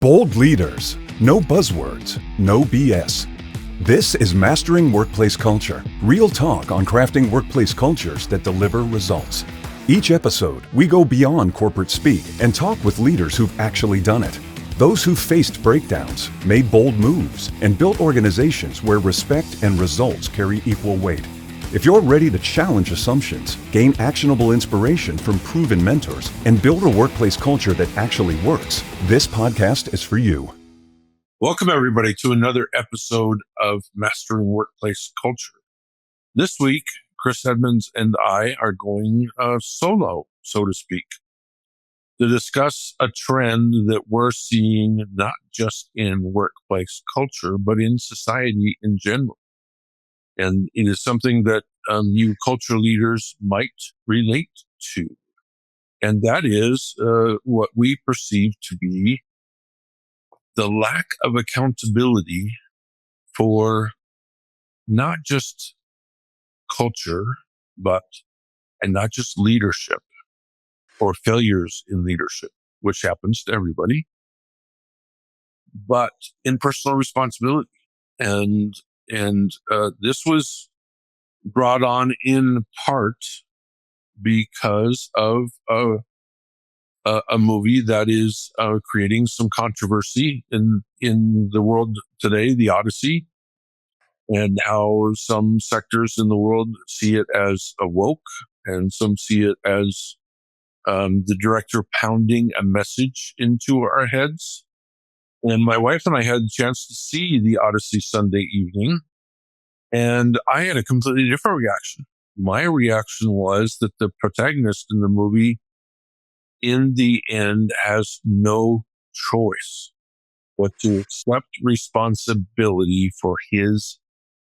Bold leaders, no buzzwords, no BS. This is Mastering Workplace Culture, real talk on crafting workplace cultures that deliver results. Each episode, we go beyond corporate speak and talk with leaders who've actually done it. Those who've faced breakdowns, made bold moves, and built organizations where respect and results carry equal weight. If you're ready to challenge assumptions, gain actionable inspiration from proven mentors, and build a workplace culture that actually works, this podcast is for you. Welcome, everybody, to another episode of Mastering Workplace Culture. This week, Chris Edmonds and I are going solo, so to speak, to discuss a trend that we're seeing not just in workplace culture, but in society in general. And it is something that you culture leaders might relate to. And that is what we perceive to be the lack of accountability for not just culture, and not just leadership or failures in leadership, which happens to everybody, but in personal responsibility. And this was brought on in part because of a movie that is creating some controversy in the world today, the Odyssey, and how some sectors in the world see it as a woke, and some see it as the director pounding a message into our heads. And my wife and I had a chance to see the Odyssey Sunday evening, and I had a completely different reaction. My reaction was that the protagonist in the movie, in the end, has no choice but to accept responsibility for his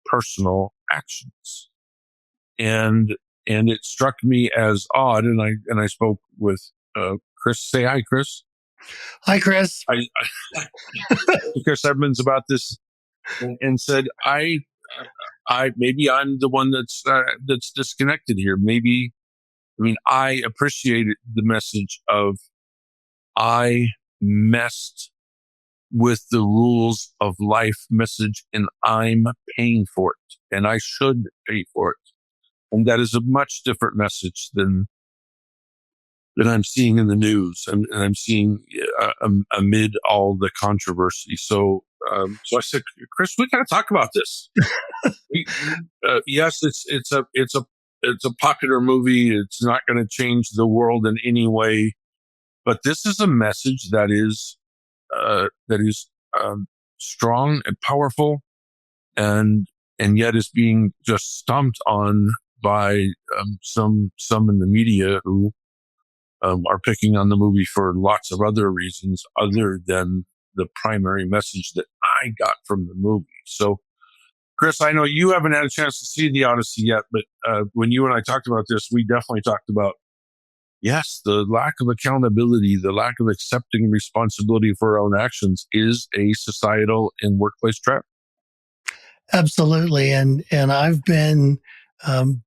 personal actions. And it struck me as odd, and I spoke with Chris. Say hi, Chris. Hi, Chris. I Chris Edmonds about this and said, I maybe I'm the one that's disconnected here. I appreciated the message of I messed with the rules of life message, and I'm paying for it, and I should pay for it. And that is a much different message than I'm seeing in the news and I'm seeing amid all the controversy. So I said, Chris, we got to talk about this. Yes, it's a popular movie. It's not going to change the world in any way, but this is a message that is strong and powerful, and yet is being just stomped on by some in the media who are picking on the movie for lots of other reasons other than the primary message that I got from the movie. So, Chris, I know you haven't had a chance to see the Odyssey yet, but when you and I talked about this, we definitely talked about, yes, the lack of accountability, the lack of accepting responsibility for our own actions is a societal and workplace trap. Absolutely. And I've been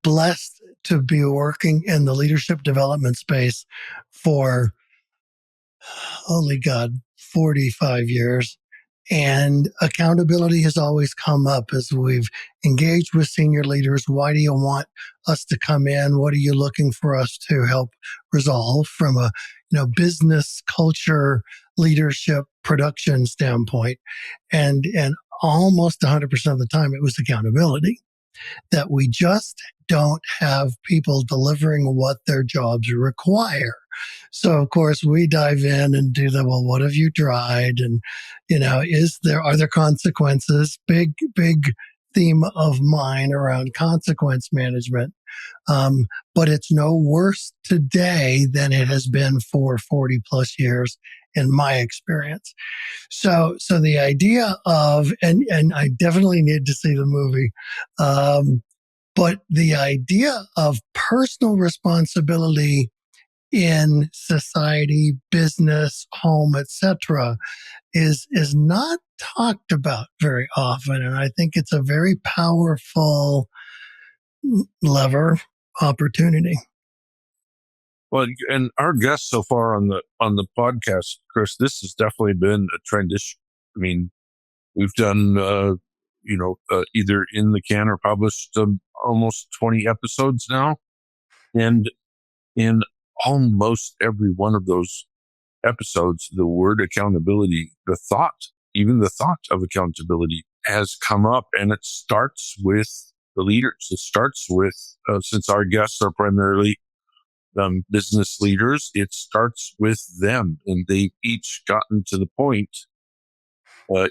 blessed to be working in the leadership development space for, holy God, 45 years. And accountability has always come up as we've engaged with senior leaders. Why do you want us to come in? What are you looking for us to help resolve from a business culture, leadership, production standpoint? And almost 100% of the time, it was accountability, that we just don't have people delivering what their jobs require. So, of course, we dive in and do the, well, what have you tried? And, are there consequences? Big theme of mine around consequence management. But it's no worse today than it has been for 40 plus years in my experience. So the idea of, and I definitely need to see the movie, but the idea of personal responsibility in society, business, home, etc., is not talked about very often, and I think it's a very powerful lever opportunity. Well, and our guests so far on the podcast, Chris, this has definitely been a transition. I mean, we've done either in the can or published almost 20 episodes now, and in almost every one of those episodes, the word accountability, even the thought of accountability has come up, and it starts with the leaders. It starts with, since our guests are primarily business leaders, it starts with them, and they've each gotten to the point,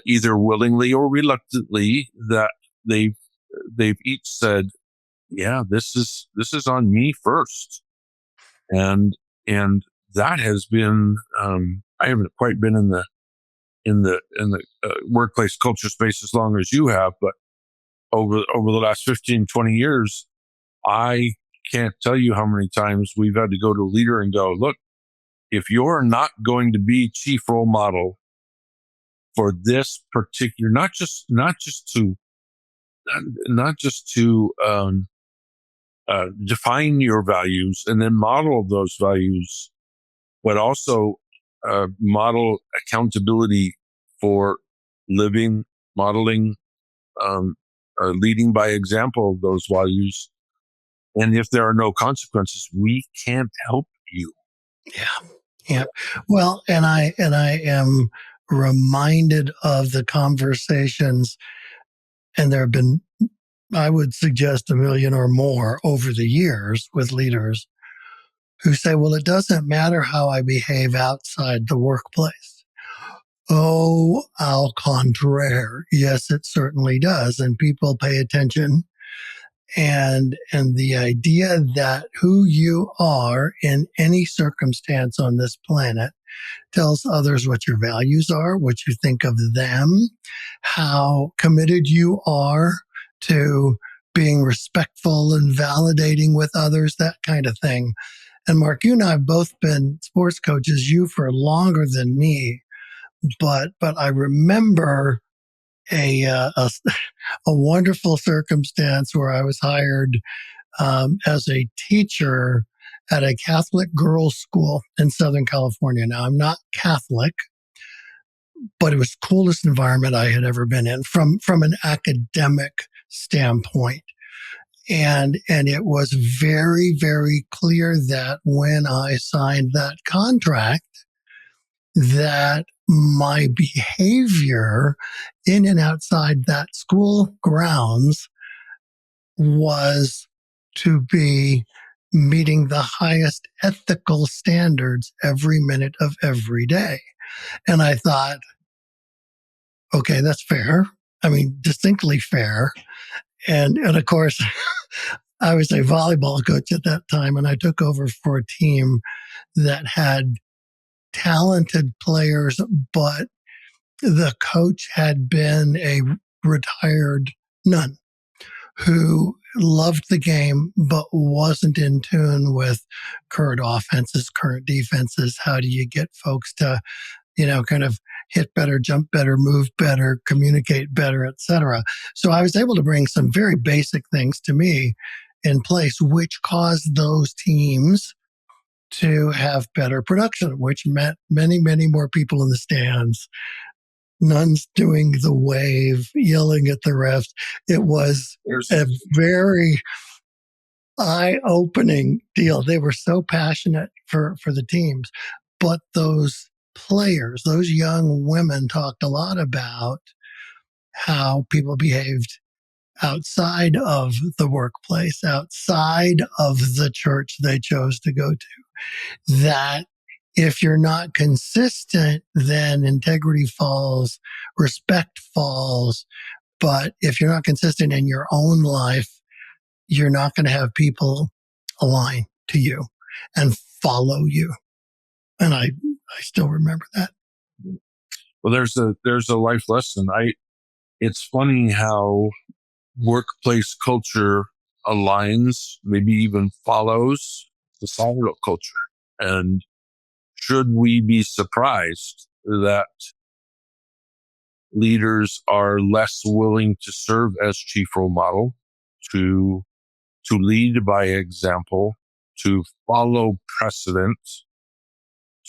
either willingly or reluctantly, that they've each said, "Yeah, this is on me first," and that has been. I haven't quite been in the workplace culture space as long as you have, but over the last 15, 20 years, I can't tell you how many times we've had to go to a leader and go, "Look, if you're not going to be chief role model for this particular, not just to define your values and then model those values, but also model accountability for living, modeling, leading by example of those values. And if there are no consequences, we can't help you." Yeah. Yeah. Well, and I am reminded of the conversations, and there have been, I would suggest, a million or more over the years with leaders who say, well, it doesn't matter how I behave outside the workplace. Oh, au contraire. Yes, it certainly does. And people pay attention. And the idea that who you are in any circumstance on this planet tells others what your values are, what you think of them, how committed you are to being respectful and validating with others, that kind of thing. And Mark, you and I have both been sports coaches, you for longer than me, but I remember a wonderful circumstance where I was hired as a teacher at a Catholic girls' school in Southern California. Now, I'm not Catholic, but it was the coolest environment I had ever been in from an academic standpoint. And it was very, very clear that when I signed that contract, that my behavior in and outside that school grounds was to be meeting the highest ethical standards every minute of every day. And I thought, okay, that's fair. I mean, distinctly fair. And of course, I was a volleyball coach at that time, and I took over for a team that had talented players, but the coach had been a retired nun who loved the game, but wasn't in tune with current offenses, current defenses. How do you get folks to, kind of hit better, jump better, move better, communicate better, etc. So I was able to bring some very basic things to me in place, which caused those teams to have better production, which meant many, many more people in the stands, nuns doing the wave, yelling at the refs. It was a very eye-opening deal. They were so passionate for the teams. But those players, those young women, talked a lot about how people behaved outside of the workplace, outside of the church they chose to go to. That if you're not consistent, then integrity falls, respect falls. But if you're not consistent in your own life, you're not going to have people align to you and follow you. And I still remember that. Well, there's a life lesson. It's funny how workplace culture aligns, maybe even follows societal culture. And should we be surprised that leaders are less willing to serve as chief role model, to lead by example, to follow precedent,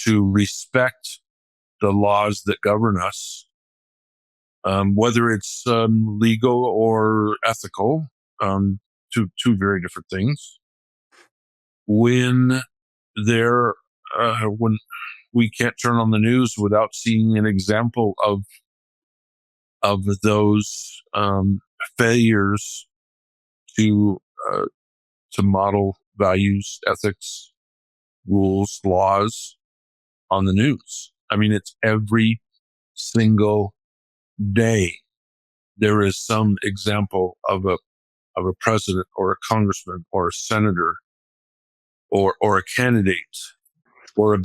to respect the laws that govern us, whether it's legal or ethical, two very different things. When when we can't turn on the news without seeing an example of those failures to model values, ethics, rules, laws on the news. I mean, it's every single day there is some example of a president or a congressman or a senator or a candidate or a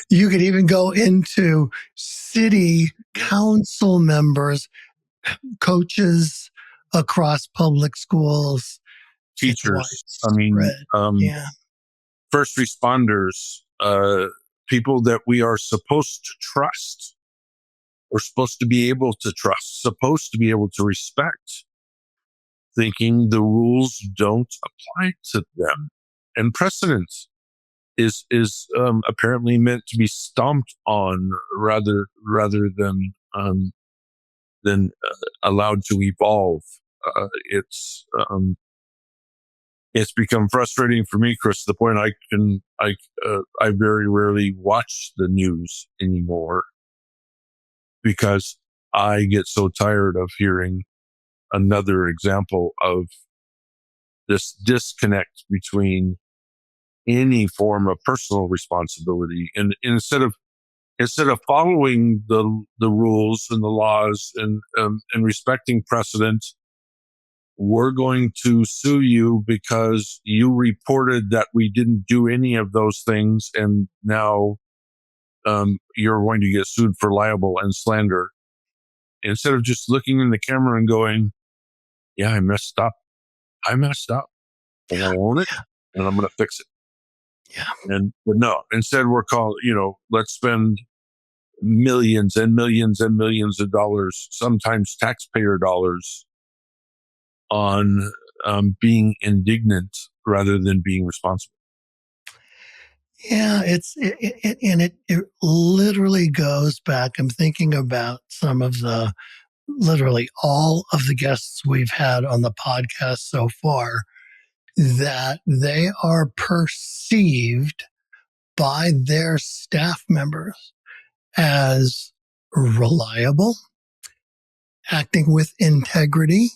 you could even go into city council members, coaches across public schools, teachers. I mean, first responders, people that we are supposed to trust. We're supposed to be able to trust, supposed to be able to respect, thinking the rules don't apply to them. And precedent is apparently meant to be stomped on rather than allowed to evolve. It's become frustrating for me, Chris, to the point I very rarely watch the news anymore, because I get so tired of hearing another example of this disconnect between any form of personal responsibility, and instead of following the rules and the laws and respecting precedent, we're going to sue you because you reported that we didn't do any of those things, and now you're going to get sued for libel and slander. Instead of just looking in the camera and going, yeah, I messed up, and I own it, and I'm going to fix it. Yeah. But no, instead we're let's spend millions and millions and millions of dollars, sometimes taxpayer dollars, on being indignant rather than being responsible. Yeah, it literally goes back. I'm thinking about some of literally all of the guests we've had on the podcast so far, that they are perceived by their staff members as reliable, acting with integrity,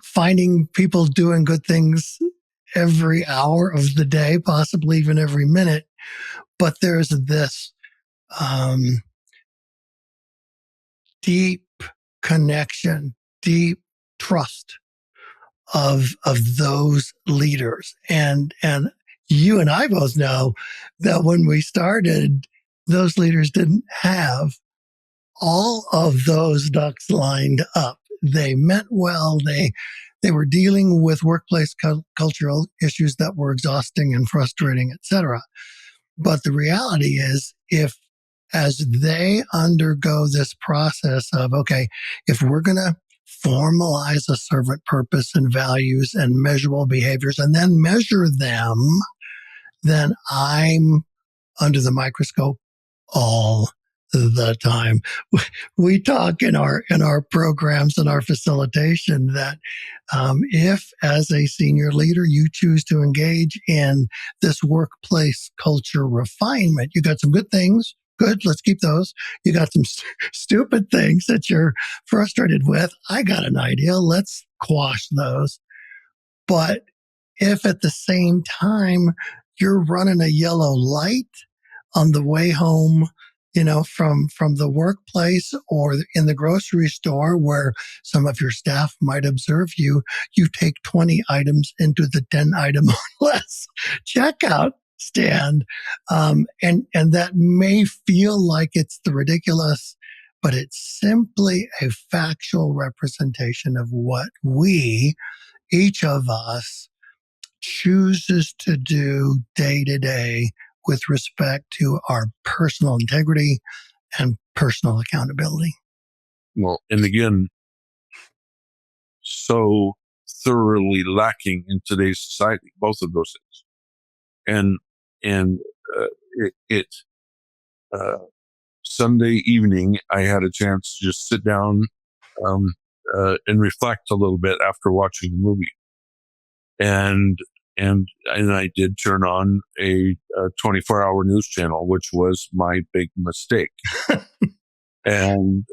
finding people doing good things every hour of the day, possibly even every minute. But there's this deep connection, deep trust of those leaders. And you and I both know that when we started, those leaders didn't have all of those ducks lined up. They meant well. They were dealing with workplace cultural issues that were exhausting and frustrating, etc. But the reality is, as they undergo this process of, okay, if we're going to formalize a servant purpose and values and measurable behaviors and then measure them, then I'm under the microscope all the time. We talk in our programs and our facilitation that if, as a senior leader, you choose to engage in this workplace culture refinement, you got some good things. Good, let's keep those. You got some stupid things that you're frustrated with. I got an idea. Let's quash those. But if at the same time you're running a yellow light on the way home, from the workplace or in the grocery store where some of your staff might observe you, you take 20 items into the 10 item or less checkout stand. And that may feel like it's the ridiculous, but it's simply a factual representation of what each of us, chooses to do day to day with respect to our personal integrity and personal accountability. Well, and again, so thoroughly lacking in today's society, both of those things. And Sunday evening, I had a chance to just sit down and reflect a little bit after watching the movie. And I did turn on a 24-hour news channel, which was my big mistake. and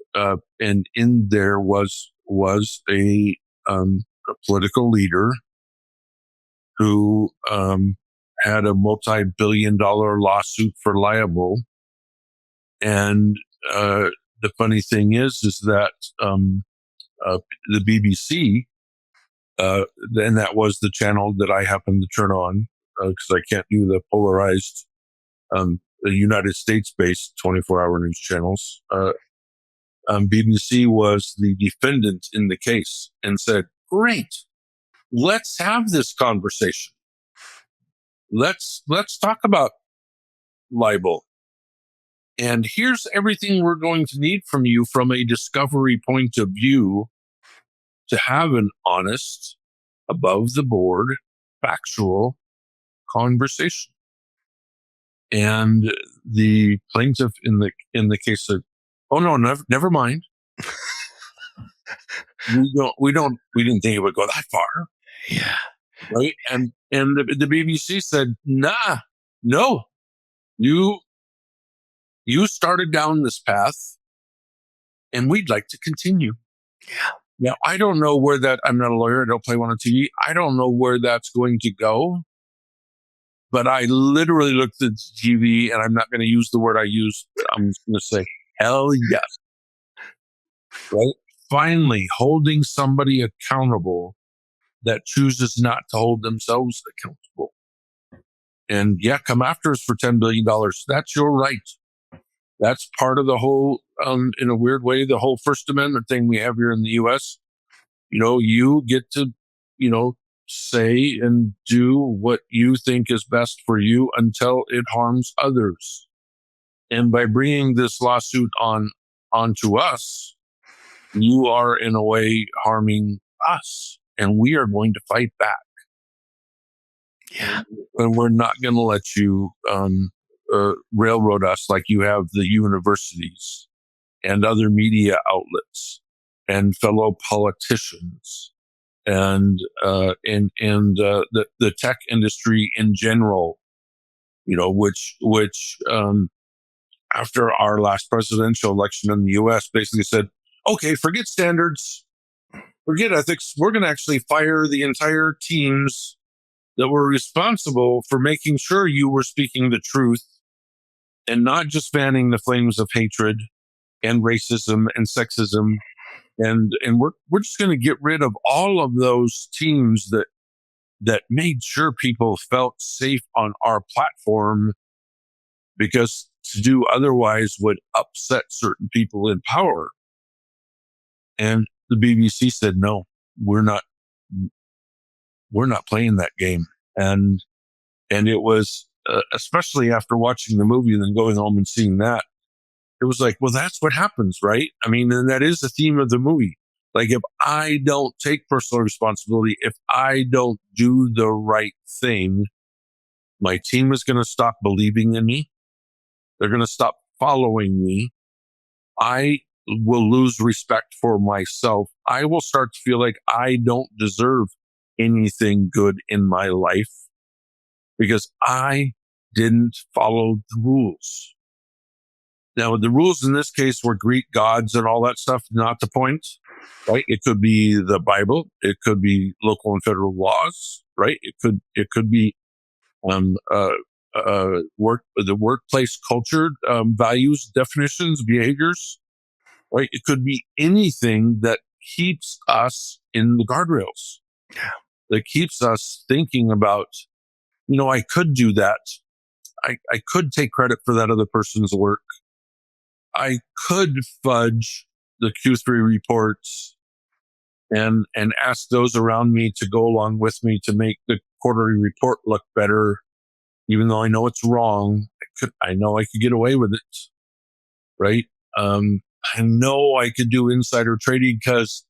in there was a political leader who had a multi-billion-dollar lawsuit for libel. And the funny thing is that the BBC, and that was the channel that I happened to turn on because I can't do the polarized, the United States-based 24-hour news channels. BBC was the defendant in the case and said, "Great, let's have this conversation. Let's talk about libel. And here's everything we're going to need from you from a discovery point of view to have an honest, above the board, factual conversation." And the plaintiff in the case said, "Oh no, never mind. we didn't think it would go that far." Yeah. Right. And the BBC said, "Nah, no, you started down this path and we'd like to continue." Yeah. Now, I don't know where that, I'm not a lawyer, I don't play one on TV. I don't know where that's going to go. But I literally looked at the TV, and I'm not going to use the word I used. I'm just going to say, hell yes. Right? Finally, holding somebody accountable that chooses not to hold themselves accountable. And yeah, come after us for $10 billion. That's your right. That's part of the whole, in a weird way, the whole First Amendment thing we have here in the U.S. You get to, say and do what you think is best for you until it harms others. And by bringing this lawsuit onto us, you are in a way harming us, and we are going to fight back. Yeah. And we're not going to let you railroad us like you have the universities and other media outlets and fellow politicians and the tech industry in general, which after our last presidential election in the U.S. basically said, okay, forget standards, forget ethics. We're going to actually fire the entire teams that were responsible for making sure you were speaking the truth and not just fanning the flames of hatred and racism and sexism. And we're just going to get rid of all of those teams that made sure people felt safe on our platform, because to do otherwise would upset certain people in power. And the BBC said, no, we're not playing that game. And it was, especially after watching the movie and then going home and seeing that, it was like, well, that's what happens, right? I mean, and that is the theme of the movie. Like, if I don't take personal responsibility, if I don't do the right thing, my team is going to stop believing in me. They're going to stop following me. I will lose respect for myself. I will start to feel like I don't deserve anything good in my life because I didn't follow the rules. Now, the rules in this case were Greek gods and all that stuff, not the point, right? It could be the Bible. It could be local and federal laws, right? It could be the workplace culture, values, definitions, behaviors, right? It could be anything that keeps us in the guardrails, that keeps us thinking about, I could do that. I could take credit for that other person's work. I could fudge the Q3 reports and ask those around me to go along with me to make the quarterly report look better, even though I know it's wrong. I know I could get away with it, right? I know I could do insider trading because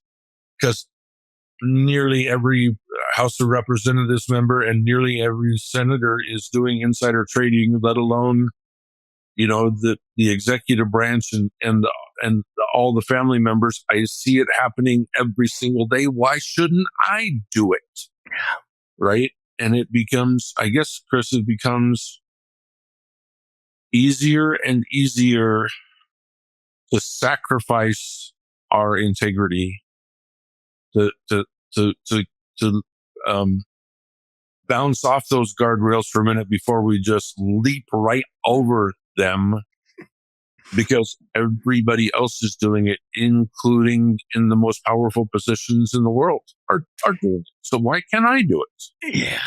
nearly every House of Representatives member and nearly every senator is doing insider trading, let alone, the executive branch and all the family members. I see it happening every single day. Why shouldn't I do it? Right? And it becomes, I guess, Chris, it becomes easier and easier to sacrifice our integrity, to bounce off those guardrails for a minute before we just leap right over them, because everybody else is doing it, including in the most powerful positions in the world are doing it. So why can't I do it? Yeah,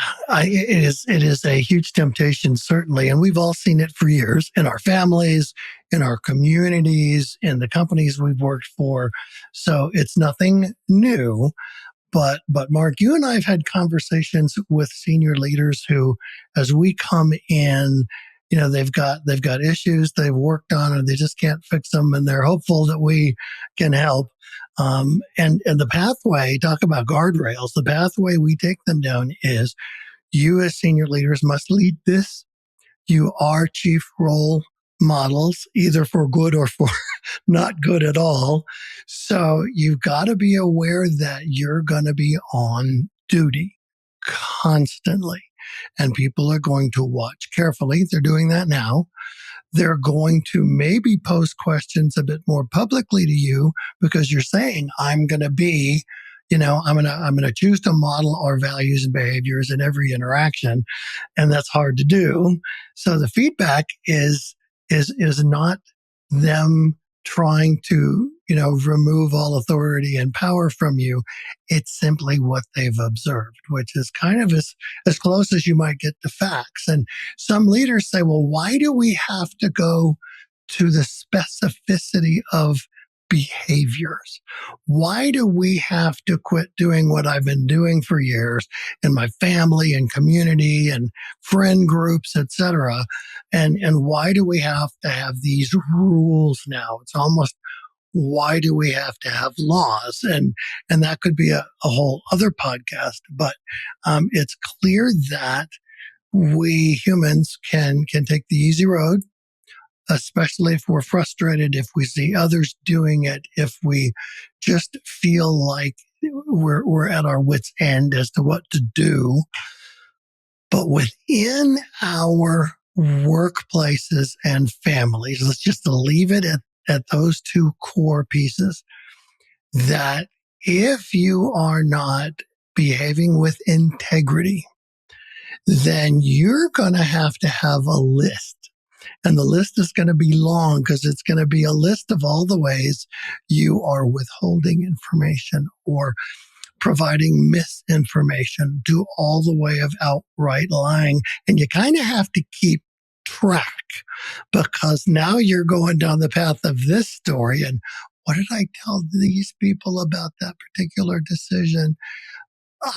it is a huge temptation, certainly. And we've all seen it for years in our families, in our communities, in the companies we've worked for. So it's nothing new. But Mark, you and I have had conversations with senior leaders who, as we come in, they've got issues they've worked on and they just can't fix them, and they're hopeful that we can help. And the pathway, talk about guardrails. The pathway we take them down is you as senior leaders must lead this. You are chief role models, either for good or for not good at all. So you've got to be aware that you're going to be on duty constantly. And people are going to watch carefully. They're doing that now. They're going to maybe pose questions a bit more publicly to you because you're saying, I'm going to be, I'm going to choose to model our values and behaviors in every interaction. And that's hard to do. So the feedback is not them trying to, remove all authority and power from you. It's simply what they've observed, which is kind of as close as you might get to facts. And some leaders say, well, why do we have to go to the specificity of behaviors? Why do we have to quit doing what I've been doing for years in my family and community and friend groups, etc.? And why do we have to have these rules now? It's almost, why do we have to have laws? And that could be a whole other podcast. But it's clear that we humans can take the easy road, especially if we're frustrated, if we see others doing it, if we just feel like we're at our wits' end as to what to do. But within our workplaces and families, let's just leave it at those two core pieces, that if you are not behaving with integrity, then you're going to have a list. And the list is going to be long because it's going to be a list of all the ways you are withholding information or providing misinformation, to all the way of outright lying. And you kind of have to keep track, because now you're going down the path of this story. And what did I tell these people about that particular decision?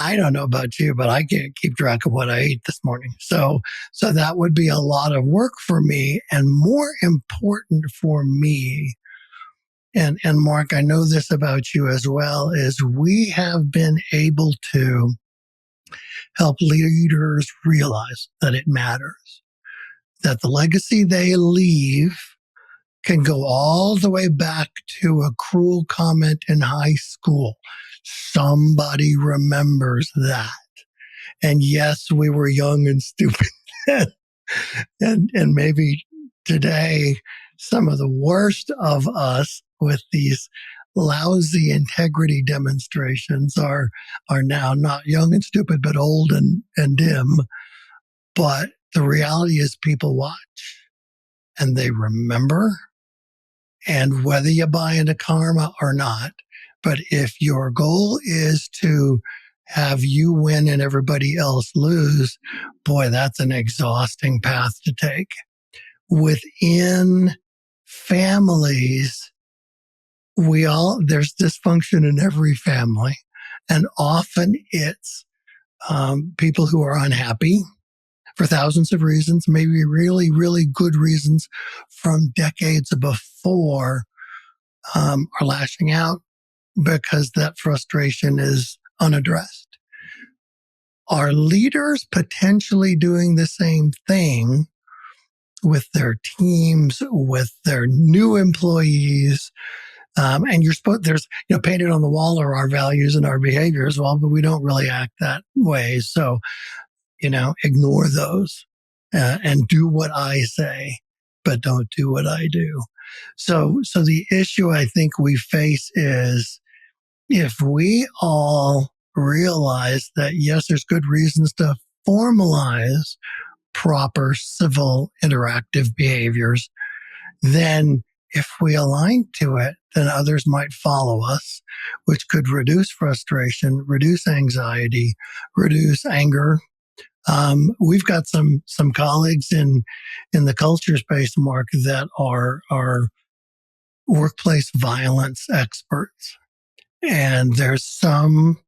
I don't know about you, but I can't keep track of what I ate this morning. So that would be a lot of work for me, and more important for me. And Mark, I know this about you as well, is we have been able to help leaders realize that it matters, that the legacy they leave can go all the way back to a cruel comment in high school. Somebody remembers that. And yes, we were young and stupid. and maybe today, some of the worst of us with these lousy integrity demonstrations are now not young and stupid, but old and dim. But the reality is people watch and they remember. And whether you buy into karma or not, but if your goal is to have you win and everybody else lose, boy, that's an exhausting path to take. Within families, there's dysfunction in every family. And often it's people who are unhappy for thousands of reasons, maybe really, really good reasons from decades before, are lashing out because that frustration is unaddressed. Are leaders potentially doing the same thing with their teams, with their new employees? And you're supposed, there's, painted on the wall are our values and our behaviors. Well, but we don't really act that way. So, ignore those and do what I say, but don't do what I do. So the issue I think we face is if we all realize that, yes, there's good reasons to formalize proper civil interactive behaviors, then if we align to it, then others might follow us, which could reduce frustration, reduce anxiety, reduce anger. We've got some colleagues in the culture space, Mark, that are workplace violence experts, and there's some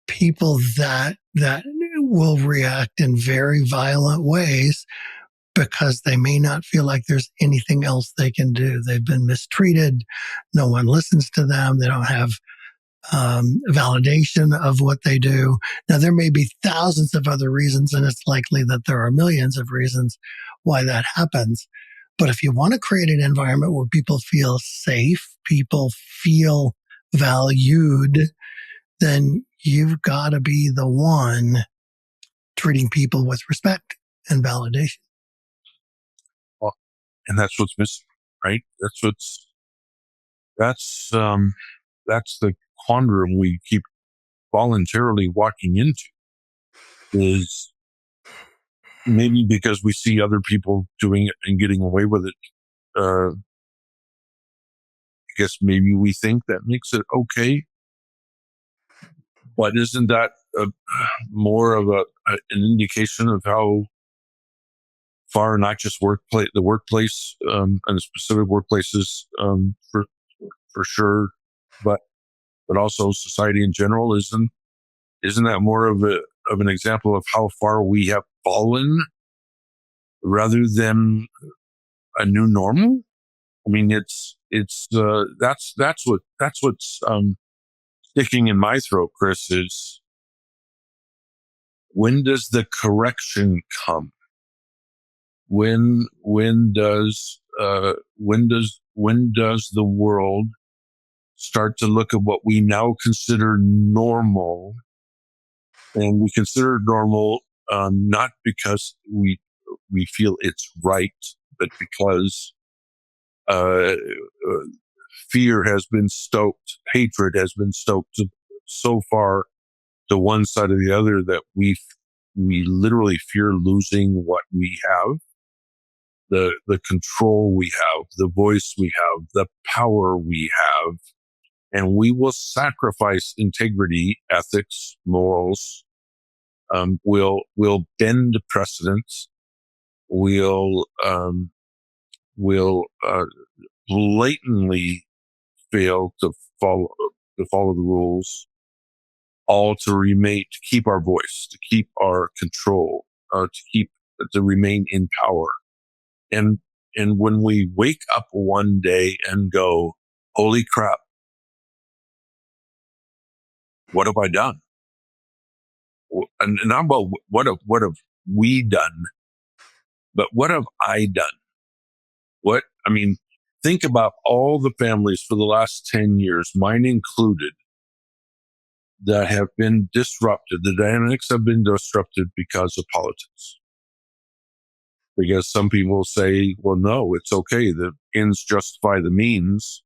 people that will react in very violent ways because they may not feel like there's anything else they can do. They've been mistreated. No one listens to them. They don't have validation of what they do. Now, there may be thousands of other reasons, and it's likely that there are millions of reasons why that happens. But if you want to create an environment where people feel safe, people feel valued, then you've got to be the one treating people with respect and validation. Well, and that's what's missing, right? That's the quandrum we keep voluntarily walking into, is maybe because we see other people doing it and getting away with it. I guess maybe we think that makes it okay. But isn't that more of an indication of how far not just the workplace and specific workplaces for sure, but also society in general? Isn't that more of an example of how far we have fallen rather than a new normal? I mean, that's what's sticking in my throat, Chris, is when does the correction come? When does the world start to look at what we now consider normal, and we consider normal not because we feel it's right, but because fear has been stoked, hatred has been stoked so far to one side or the other that we literally fear losing what we have, the control we have, the voice we have, the power we have, and we will sacrifice integrity, ethics, morals. We'll bend precedents. We'll blatantly fail to follow the rules, all to keep our voice, to keep our control, to remain in power. And when we wake up one day and go, holy crap, what have I done? And not about what have we done, but what have I done? Think about all the families for the last 10 years, mine included, that have been disrupted. The dynamics have been disrupted because of politics. Because some people say, well, no, it's okay. The ends justify the means.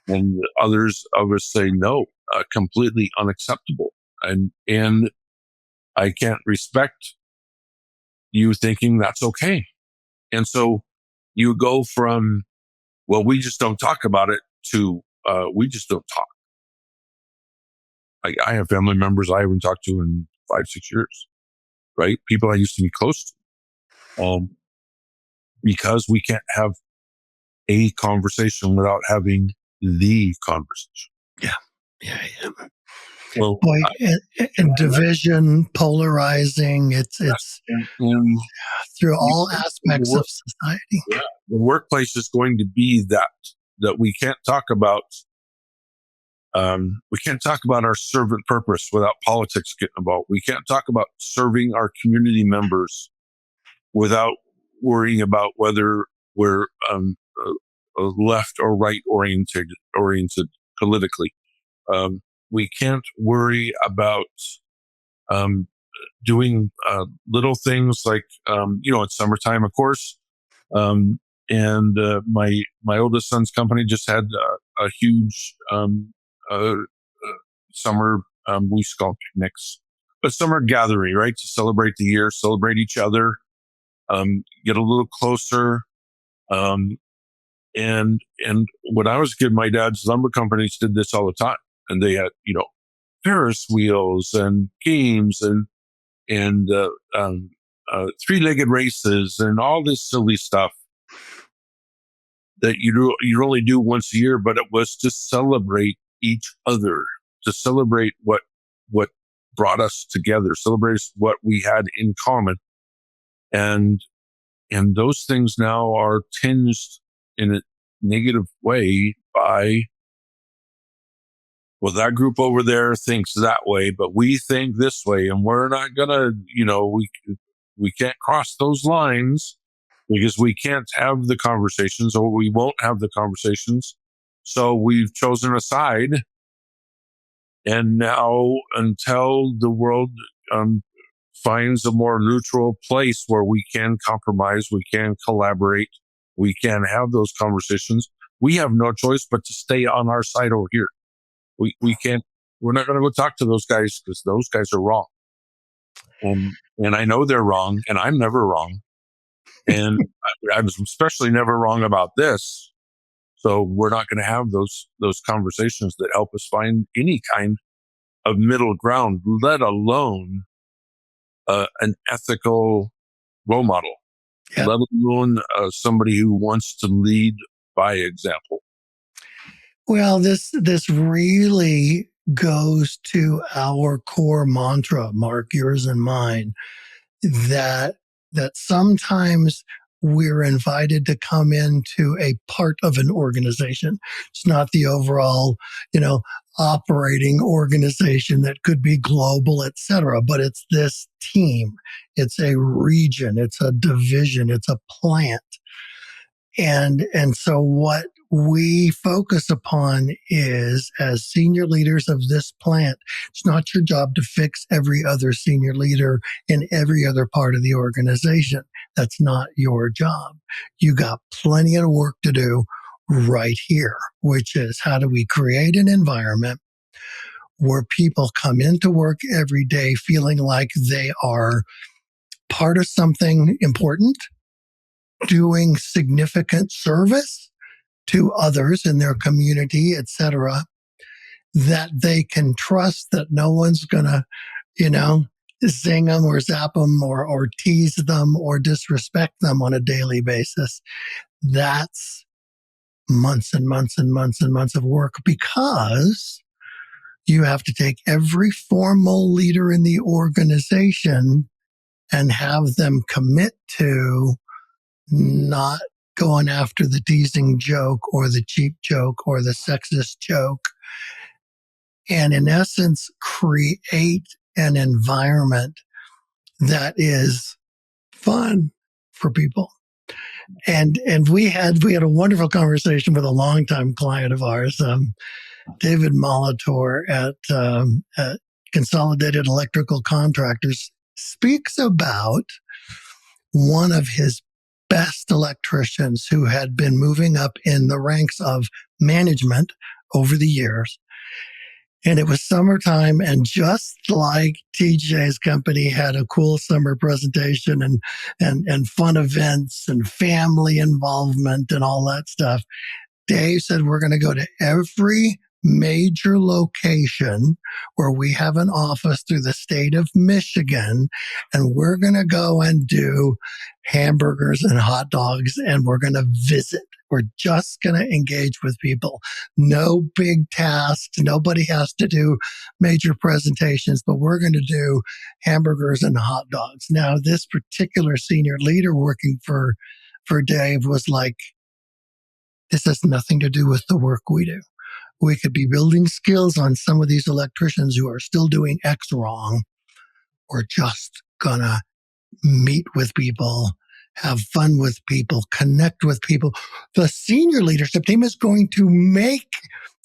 And others of us say, no, completely unacceptable. And I can't respect you thinking that's okay. And so you go from, well, we just don't talk about it, to we just don't talk. I have family members I haven't talked to in 5-6 years, right? People I used to be close to. Because we can't have a conversation without having the conversation. Yeah. Well, boy, and division, polarizing, it's through all aspects of society. The workplace is going to be that we can't talk about We can't talk about our servant purpose without politics getting involved. We can't talk about serving our community members without worrying about whether we're left or right oriented politically. We can't worry about doing little things like it's summertime, of course. And my oldest son's company just had a huge summer, we used to call picnics, but summer gathering, right? To celebrate the year, celebrate each other, get a little closer. And when I was a kid, my dad's lumber companies did this all the time. And they had, Ferris wheels and games and three-legged races and all this silly stuff that you only do once a year, but it was to celebrate each other, to celebrate what brought us together, celebrate what we had in common. And those things now are tinged in a negative way by, well, that group over there thinks that way, but we think this way, and we're not gonna, we can't cross those lines because we can't have the conversations, or we won't have the conversations. So we've chosen a side. And now, until the world finds a more neutral place where we can compromise, we can collaborate, we can have those conversations, we have no choice but to stay on our side over here. We can't, we're not going to go talk to those guys because those guys are wrong. And I know they're wrong, and I'm never wrong. And I'm especially never wrong about this. So we're not going to have those conversations that help us find any kind of middle ground, let alone an ethical role model, let alone somebody who wants to lead by example. Well, this really goes to our core mantra, Mark, yours and mine, that sometimes we're invited to come into a part of an organization. It's not the overall, operating organization that could be global, et cetera, but it's this team. It's a region. It's a division. It's a plant. And so what we focus upon is, as senior leaders of this plant, it's not your job to fix every other senior leader in every other part of the organization. That's not your job. You got plenty of work to do right here, which is, how do we create an environment where people come into work every day feeling like they are part of something important, doing significant service to others in their community, etc., that they can trust that no one's going to, zing them or zap them or tease them or disrespect them on a daily basis. That's months and months and months and months of work, because you have to take every formal leader in the organization and have them commit to not going after the teasing joke or the cheap joke or the sexist joke, and in essence create an environment that is fun for people. And we had a wonderful conversation with a longtime client of ours, David Molitor at Consolidated Electrical Contractors, speaks about one of his best electricians who had been moving up in the ranks of management over the years. And it was summertime, and just like TJ's company had a cool summer presentation and fun events and family involvement and all that stuff, Dave said, we're going to go to every major location where we have an office through the state of Michigan, and we're going to go and do hamburgers and hot dogs, and we're going to visit. We're just going to engage with people. No big tasks. Nobody has to do major presentations, but we're going to do hamburgers and hot dogs. Now, this particular senior leader working for Dave was like, this has nothing to do with the work we do. we could be building skills on some of these electricians who are still doing X wrong. We're just gonna meet with people, have fun with people, connect with people. The senior leadership team is going to make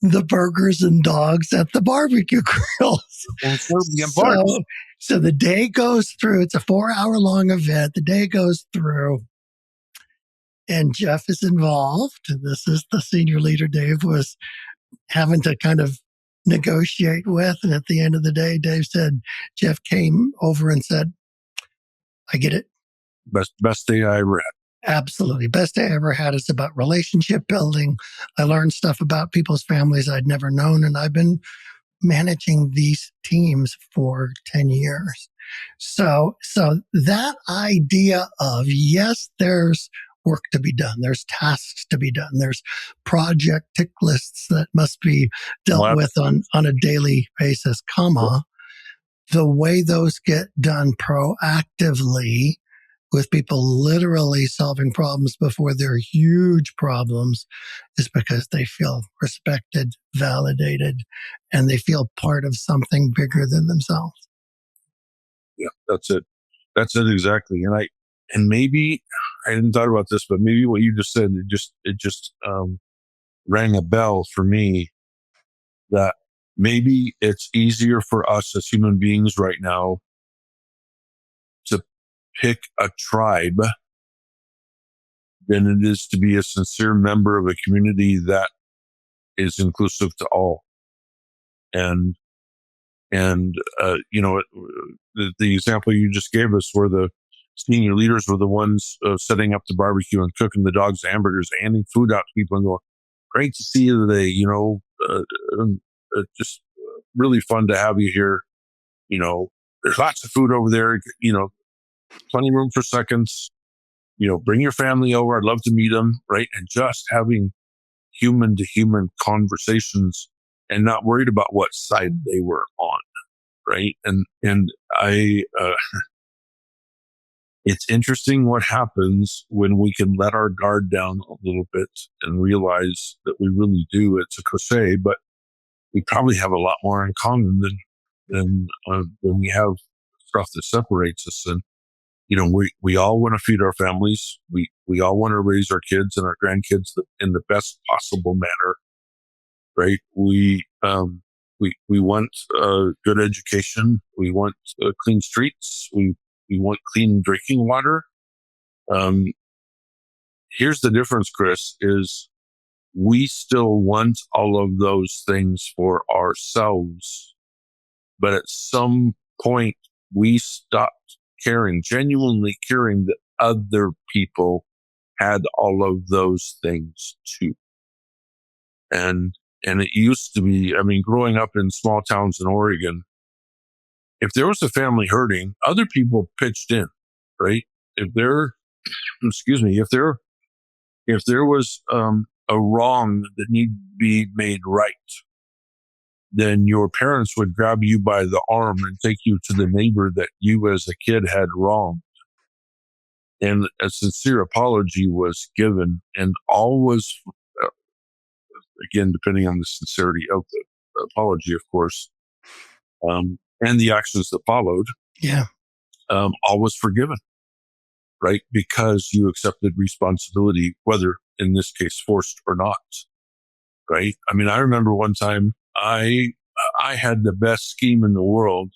the burgers and dogs at the barbecue grills. So the day goes through. It's a 4-hour-long event. The day goes through, and Jeff is involved. This is the senior leader Dave was having to kind of negotiate with. And at the end of the day, Dave said, Jeff came over and said, I get it. Best day I ever had. Absolutely. Best day I ever had. It's about relationship building. I learned stuff about people's families I'd never known. And I've been managing these teams for 10 years. So that idea of, yes, there's work to be done. There's tasks to be done. There's project tick lists that must be dealt with on a daily basis, the way those get done proactively with people literally solving problems before they're huge problems is because they feel respected, validated, and they feel part of something bigger than themselves. Yeah, that's it. That's it exactly. And maybe I hadn't thought about this, but maybe what you just said, it just rang a bell for me that maybe it's easier for us as human beings right now to pick a tribe than it is to be a sincere member of a community that is inclusive to all. And you know, the example you just gave us where the senior leaders were the ones setting up the barbecue and cooking the dogs, the hamburgers, handing food out to people and going, great to see you today, you know, just really fun to have you here. You know, there's lots of food over there, you know, plenty of room for seconds, you know, bring your family over. I'd love to meet them. Right. And just having human to human conversations and not worried about what side they were on. Right. And I, it's interesting what happens when we can let our guard down a little bit and realize that we really do. It's a cliche, but we probably have a lot more in common than we have stuff that separates us. And, you know, we all want to feed our families. We all want to raise our kids and our grandkids in the best possible manner. Right. We want good education. We want clean streets. We want clean drinking water. Here's the difference, Chris, is we still want all of those things for ourselves. But at some point, we stopped genuinely caring that other people had all of those things too. And it used to be, I mean, growing up in small towns in Oregon, if there was a family hurting, other people pitched in, right? If there was a wrong that needed to be made right, then your parents would grab you by the arm and take you to the neighbor that you as a kid had wronged. And a sincere apology was given, and always, again, depending on the sincerity of the apology, of course, and the actions that followed, all was forgiven, right? Because you accepted responsibility, whether in this case forced or not, right? I mean, I remember one time I had the best scheme in the world.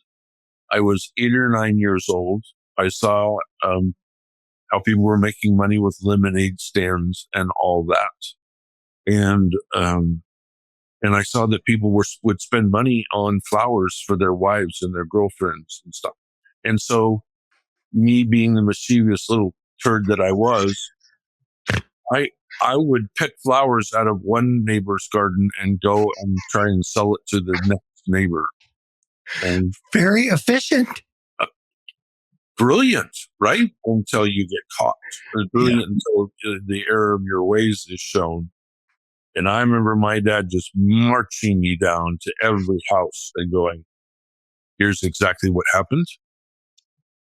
I was 8 or 9 years old. I saw how people were making money with lemonade stands and all that, and I saw that people would spend money on flowers for their wives and their girlfriends and stuff. And so, me being the mischievous little turd that I was, I would pick flowers out of one neighbor's garden and go and try and sell it to the next neighbor. And very efficient. Brilliant, right? Until you get caught. Brilliant until the error of your ways is shown. And I remember my dad just marching me down to every house and going, here's exactly what happened.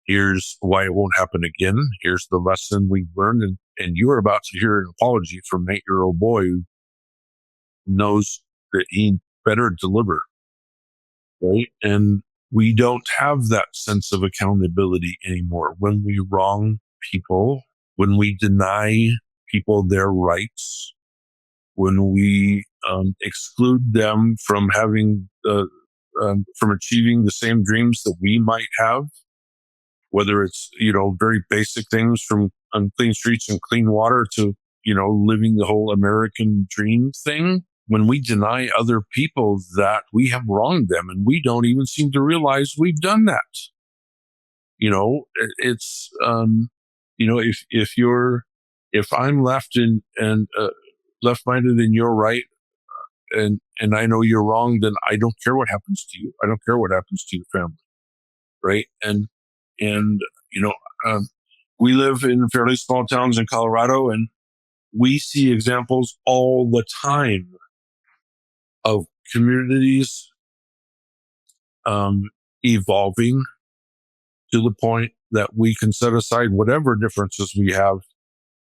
Here's why it won't happen again. Here's the lesson we've learned. And you are about to hear an apology from an 8-year-old boy who knows that he better deliver, right? And we don't have that sense of accountability anymore. When we wrong people, when we deny people their rights, when we exclude them from having from achieving the same dreams that we might have, whether it's, very basic things from clean streets and clean water to, living the whole American dream thing. When we deny other people that, we have wronged them, and we don't even seem to realize we've done that. It's if I'm left-minded and you're right, and I know you're wrong, then I don't care what happens to you. I don't care what happens to your family, right? And we live in fairly small towns in Colorado, and we see examples all the time of communities evolving to the point that we can set aside whatever differences we have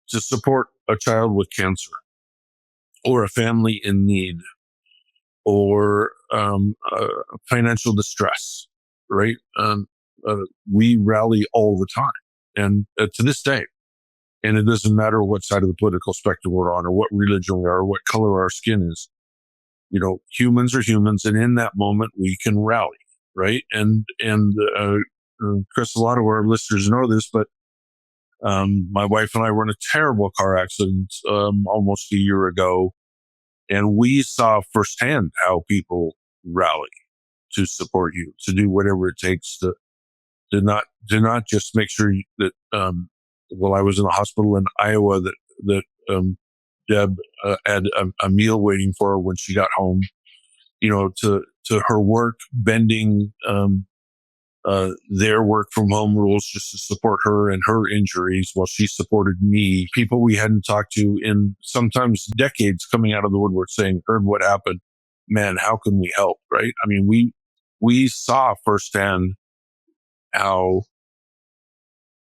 to support a child with cancer or a family in need or financial distress, right? We rally all the time, and to this day. And it doesn't matter what side of the political spectrum we're on, or what religion we are, or what color our skin is. Humans are humans, and in that moment we can rally, right? And Chris, a lot of our listeners know this, but my wife and I were in a terrible car accident almost a year ago, and we saw firsthand how people rally to support you, to do whatever it takes to not just make sure that I was in a hospital in Iowa that Deb had a meal waiting for her when she got home, to her work bending their work from home rules just to support her and her injuries while she supported me. People we hadn't talked to in sometimes decades coming out of the woodwork saying, heard what happened. Man, how can we help? Right? I mean, we saw firsthand how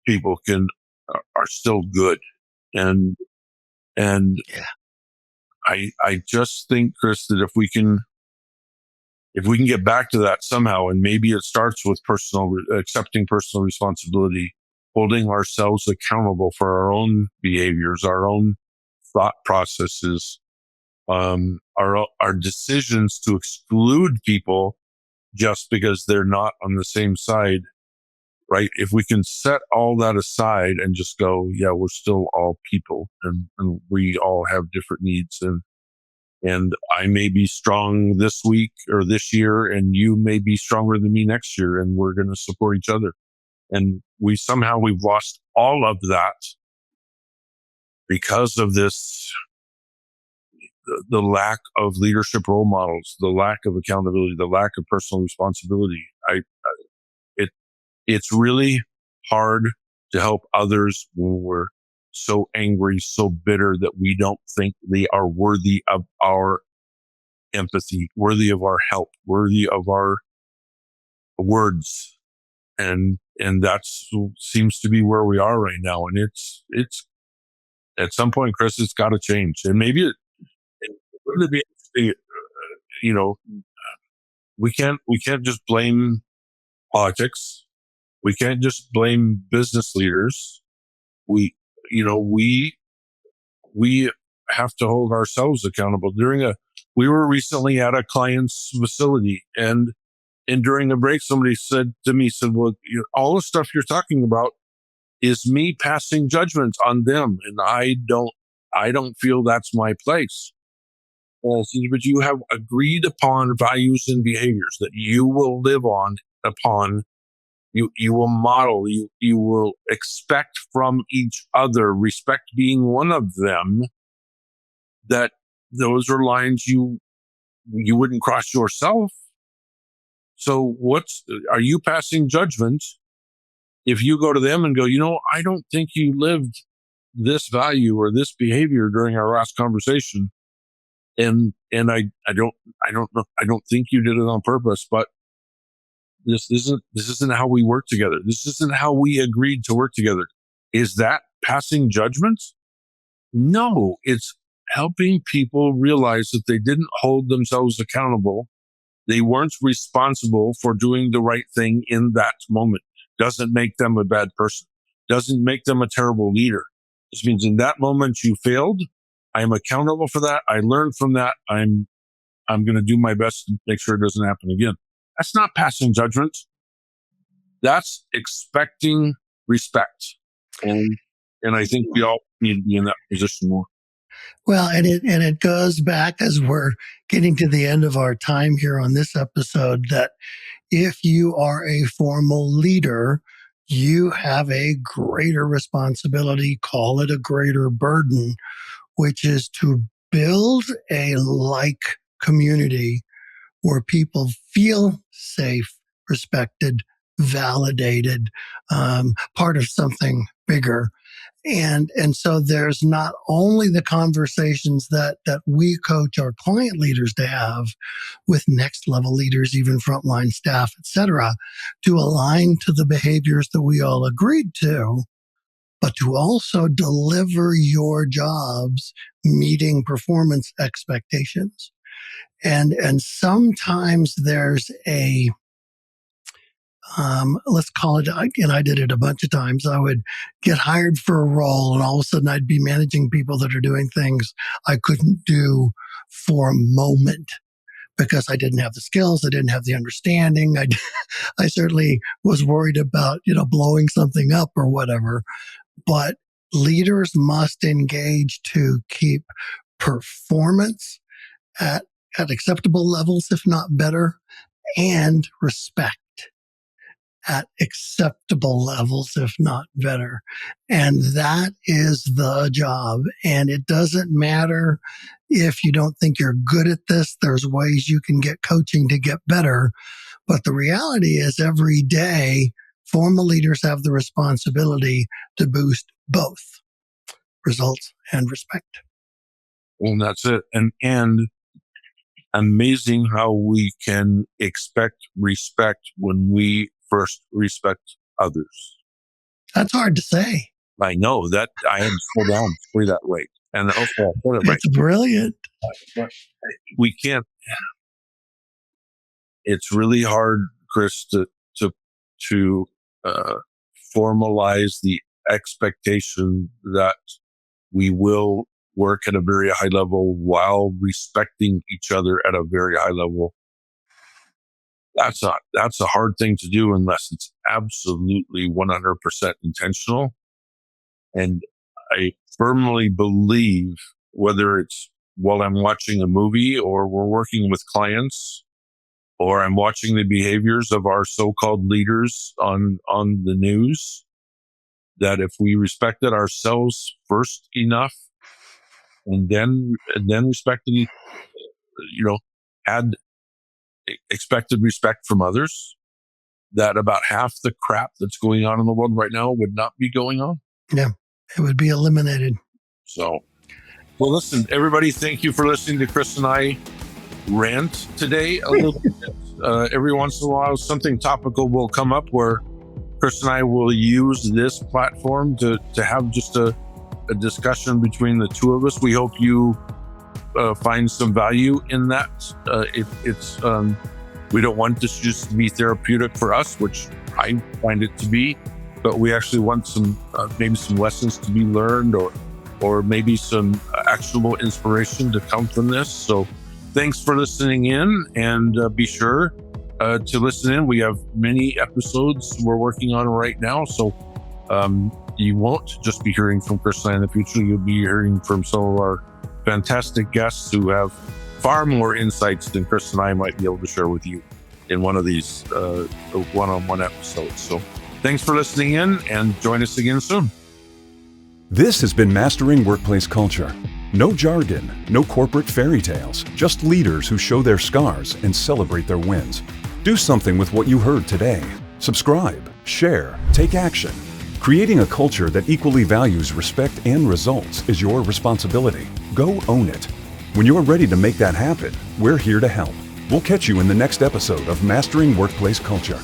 people are still good. And Yeah. I just think, Chris, that if we can get back to that somehow, and maybe it starts with accepting personal responsibility, holding ourselves accountable for our own behaviors, our own thought processes, our decisions to exclude people just because they're not on the same side, right? If we can set all that aside and just go, yeah, we're still all people, and we all have different needs, and I may be strong this week or this year, and you may be stronger than me next year, and we're going to support each other. And we've lost all of that because of this, the lack of leadership role models, the lack of accountability, the lack of personal responsibility. It's really hard to help others when we're so angry, so bitter that we don't think they are worthy of our empathy, worthy of our help, worthy of our words. And that seems to be where we are right now. And it's at some point, Chris, it's got to change. And maybe it would be interesting, we can't just blame politics. We can't just blame business leaders. We have to hold ourselves accountable. We were recently at a client's facility, and during a break, somebody said to me, well, all the stuff you're talking about is me passing judgment on them. And I don't feel that's my place. Well, but you have agreed upon values and behaviors that you will live upon. You will model, you will expect from each other, respect being one of them, that those are lines you wouldn't cross yourself. So are you passing judgment if you go to them and go, I don't think you lived this value or this behavior during our last conversation. And I don't know. I don't think you did it on purpose, but this isn't how we work together. This isn't how we agreed to work together. Is that passing judgment? No, it's helping people realize that they didn't hold themselves accountable. They weren't responsible for doing the right thing in that moment. Doesn't make them a bad person. Doesn't make them a terrible leader. This means in that moment you failed. I am accountable for that. I learned from that. I'm going to do my best to make sure it doesn't happen again. That's not passing judgment. That's expecting respect. And I think we all need to be in that position more. Well, and it goes back as we're getting to the end of our time here on this episode, that if you are a formal leader, you have a greater responsibility, call it a greater burden, which is to build a like community where people feel safe, respected, validated, part of something bigger. And so there's not only the conversations that we coach our client leaders to have with next level leaders, even frontline staff, et cetera, to align to the behaviors that we all agreed to, but to also deliver your jobs meeting performance expectations. And sometimes there's a let's call it, and I did it a bunch of times. I would get hired for a role and all of a sudden I'd be managing people that are doing things I couldn't do for a moment because I didn't have the skills. I didn't have the understanding. I certainly was worried about, blowing something up or whatever, but leaders must engage to keep performance at acceptable levels, if not better, and respect at acceptable levels, if not better. And that is the job. And it doesn't matter if you don't think you're good at this. There's ways you can get coaching to get better. But the reality is every day, formal leaders have the responsibility to boost both results and respect. Well, that's it. And amazing how we can expect respect when we first respect others. That's hard to say. I know that. I had to slow down, say that right. And hopefully I put it right. It's brilliant. We can't. It's really hard, Chris, to formalize the expectation that we will work at a very high level while respecting each other at a very high level. That's a hard thing to do unless it's absolutely 100% intentional. And I firmly believe, whether it's while I'm watching a movie or we're working with clients or I'm watching the behaviors of our so-called leaders on the news, that if we respected ourselves first enough and then respected, had expected respect from others, that about half the crap that's going on in the world right now would not be going on. Yeah, it would be eliminated. So, well, listen, everybody, thank you for listening to Chris and I rant today a little bit. Every once in a while, something topical will come up where Chris and I will use this platform to have just a discussion between the two of us. We hope you find some value in that. We don't want this just to be therapeutic for us, which I find it to be, but we actually want some maybe some lessons to be learned or maybe some actionable inspiration to come from this. So thanks for listening in, and be sure to listen in. We have many episodes we're working on right now, so you won't just be hearing from Chris and I in the future. You'll be hearing from some of our fantastic guests who have far more insights than Chris and I might be able to share with you in one of these one-on-one episodes. So thanks for listening in, and join us again soon. This has been Mastering Workplace Culture. No jargon, no corporate fairy tales, just leaders who show their scars and celebrate their wins. Do something with what you heard today. Subscribe, share, take action. Creating a culture that equally values respect and results is your responsibility. Go own it. When you're ready to make that happen, we're here to help. We'll catch you in the next episode of Mastering Workplace Culture.